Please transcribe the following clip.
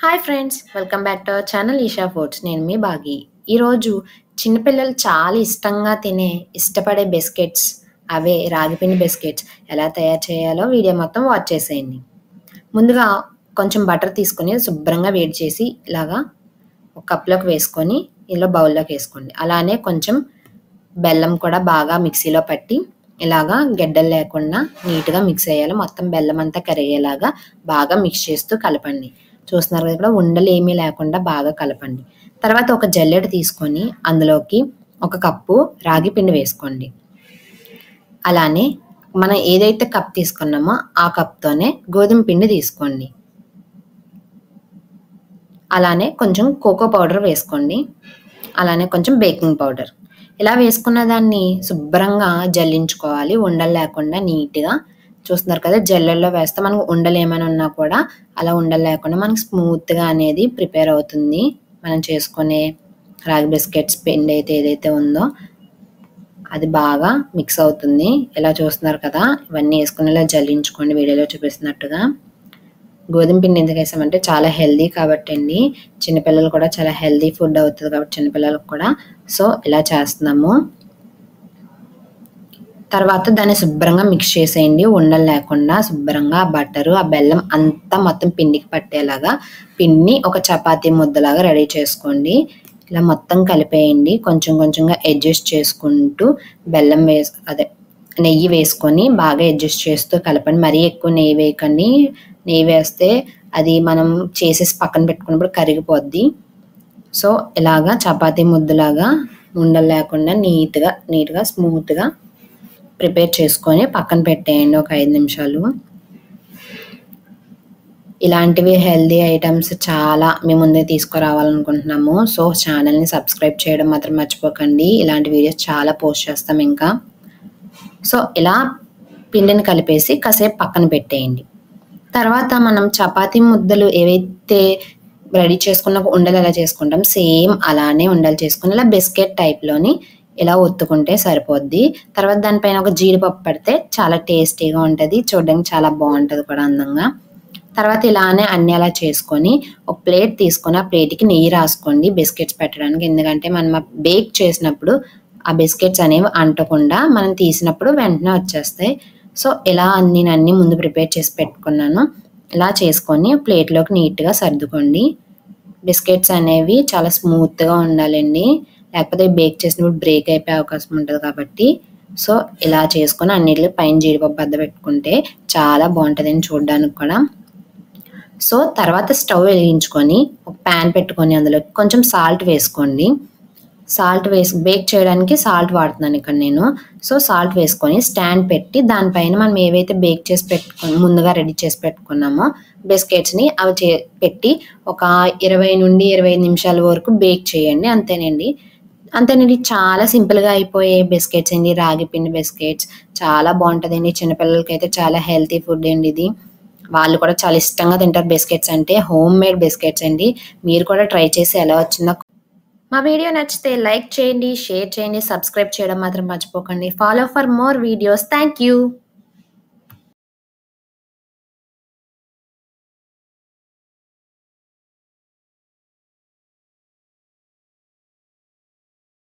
Hi friends, welcome back to our channel Eesha Foods. నేను మీ బాగి. ఈరోజు చిన్నపిల్లలు చాలా ఇష్టంగా ఇష్టపడే బిస్కెట్స్, అవే రాగిపిండి బిస్కెట్స్ ఎలా తయారు చేయాలో వీడియో మొత్తం వాచ్ చేసేయండి. ముందుగా కొంచెం బటర్ తీసుకొని శుభ్రంగా వేడి చేసి ఇలాగా ఒక కప్లోకి వేసుకొని ఇలా బౌల్లోకి వేసుకోండి. అలానే కొంచెం బెల్లం కూడా బాగా మిక్సీలో పట్టి ఇలాగా గెడ్డలు లేకుండా నీట్గా మిక్స్ అయ్యేలా మొత్తం బెల్లం అంతా కరిగేలాగా బాగా మిక్స్ చేస్తూ కలపండి. చూస్తున్నారు కదా, ఇక్కడ ఉండలు ఏమీ లేకుండా బాగా కలపండి. తర్వాత ఒక జల్లెడ తీసుకొని అందులోకి ఒక కప్పు రాగి పిండి వేసుకోండి. అలానే మనం ఏదైతే కప్ తీసుకున్నామో ఆ కప్తోనే గోధుమ పిండి తీసుకోండి. అలానే కొంచెం కోకో పౌడర్ వేసుకోండి. అలానే కొంచెం బేకింగ్ పౌడర్. ఇలా వేసుకున్న దాన్ని శుభ్రంగా జల్లించుకోవాలి, ఉండలు లేకుండా నీట్గా. చూస్తున్నారు కదా, జల్లెల్లో వేస్తే మనకు ఉండలు ఏమైనా ఉన్నా కూడా అలా ఉండలు లేకుండా మనకు స్మూత్గా అనేది ప్రిపేర్ అవుతుంది. మనం చేసుకునే రాగి బిస్కెట్స్ పిండి అయితే ఏదైతే ఉందో అది బాగా మిక్స్ అవుతుంది. ఇలా చూస్తున్నారు కదా, ఇవన్నీ వేసుకుని ఇలా జల్లించుకోండి వీడియోలో చూపిస్తున్నట్టుగా. గోధుమ పిండి ఎందుకు వేసామంటే చాలా హెల్దీ కాబట్టి అండి, చిన్నపిల్లలు కూడా చాలా హెల్దీ ఫుడ్ అవుతుంది కాబట్టి చిన్నపిల్లలకు కూడా. సో ఇలా చేస్తున్నాము. తర్వాత దాన్ని శుభ్రంగా మిక్స్ చేసేయండి, ఉండలు లేకుండా శుభ్రంగా. ఆ బటరు ఆ బెల్లం అంతా మొత్తం పిండికి పట్టేలాగా పిండిని ఒక చపాతీ ముద్దలాగా రెడీ చేసుకోండి. ఇలా మొత్తం కలిపేయండి. కొంచెం కొంచెంగా అడ్జస్ట్ చేసుకుంటూ బెల్లం నెయ్యి వేసుకొని బాగా అడ్జస్ట్ చేస్తూ కలపండి. మరీ ఎక్కువ నెయ్యి వేయకండి. నెయ్యి వేస్తే అది మనం చేసేసి పక్కన పెట్టుకున్నప్పుడు కరిగిపోద్ది. సో ఇలాగా చపాతీ ముద్దలాగా ఉండలు లేకుండా నీట్గా స్మూత్గా ప్రిపేర్ చేసుకొని పక్కన పెట్టేయండి ఒక 5 నిమిషాలు. ఇలాంటివి హెల్దీ ఐటమ్స్ చాలా మీ ముందే తీసుకురావాలనుకుంటున్నాము. సో ఛానల్ని సబ్స్క్రైబ్ చేయడం మాత్రం మర్చిపోకండి. ఇలాంటి వీడియోస్ చాలా పోస్ట్ చేస్తాం ఇంకా. సో ఇలా పిండిని కలిపేసి కాసేపు పక్కన పెట్టేయండి. తర్వాత మనం చపాతీ ముద్దలు ఏవైతే రెడీ చేసుకున్న ఉండలు ఎలా చేసుకుంటాం సేమ్ అలానే ఉండలు చేసుకుని ఇలా బిస్కెట్ టైప్లోని ఇలా ఒత్తుకుంటే సరిపోద్ది. తర్వాత దానిపైన ఒక జీడిపప్పు పెడితే చాలా టేస్టీగా ఉంటుంది, చూడడానికి చాలా బాగుంటుంది కూడా అందంగా. తర్వాత ఇలానే అన్నీ అలా చేసుకొని ఒక ప్లేట్ తీసుకొని ఆ ప్లేట్కి నెయ్యి రాసుకోండి బిస్కెట్స్ పెట్టడానికి. ఎందుకంటే మనం బేక్ చేసినప్పుడు ఆ బిస్కెట్స్ అనేవి అంటకుండా మనం తీసినప్పుడు వెంటనే వచ్చేస్తాయి. సో ఇలా అన్నీ ముందు ప్రిపేర్ చేసి పెట్టుకున్నాను. ఇలా చేసుకొని ప్లేట్లోకి నీట్గా సర్దుకోండి. బిస్కెట్స్ అనేవి చాలా స్మూత్గా ఉండాలండి, లేకపోతే బేక్ చేసినప్పుడు బ్రేక్ అయిపోయే అవకాశం ఉంటుంది కాబట్టి. సో ఇలా చేసుకొని అన్నిటికీ పైన జీడిపప్పు బద్ద పెట్టుకుంటే చాలా బాగుంటుందండి చూడడానికి కూడా. సో తర్వాత స్టవ్ వెలిగించుకొని ఒక ప్యాన్ పెట్టుకొని అందులో కొంచెం సాల్ట్ వేసుకోండి. సాల్ట్ బేక్ చేయడానికి సాల్ట్ వాడుతున్నాను ఇక్కడ నేను. సో సాల్ట్ వేసుకొని స్టాండ్ పెట్టి దానిపైన మనం ఏవైతే బేక్ చేసి ముందుగా రెడీ చేసి పెట్టుకున్నామో బిస్కెట్స్ని అవి పెట్టి ఒక 20 నుండి 25 నిమిషాల వరకు బేక్ చేయండి. అంతేనండి, చాలా సింపుల్గా అయిపోయే బిస్కెట్స్ అండి రాగి పిండి బిస్కెట్స్. చాలా బాగుంటుందండి, చిన్నపిల్లలకి అయితే చాలా హెల్తీ ఫుడ్ అండి ఇది. వాళ్ళు కూడా చాలా ఇష్టంగా తింటారు బిస్కెట్స్ అంటే. హోమ్ మేడ్ బిస్కెట్స్ అండి. మీరు కూడా ట్రై చేసి ఎలా వచ్చిందో. మా వీడియో నచ్చితే లైక్ చేయండి, షేర్ చేయండి, సబ్స్క్రైబ్ చేయడం మాత్రం మర్చిపోకండి. Follow for more videos. Thank you.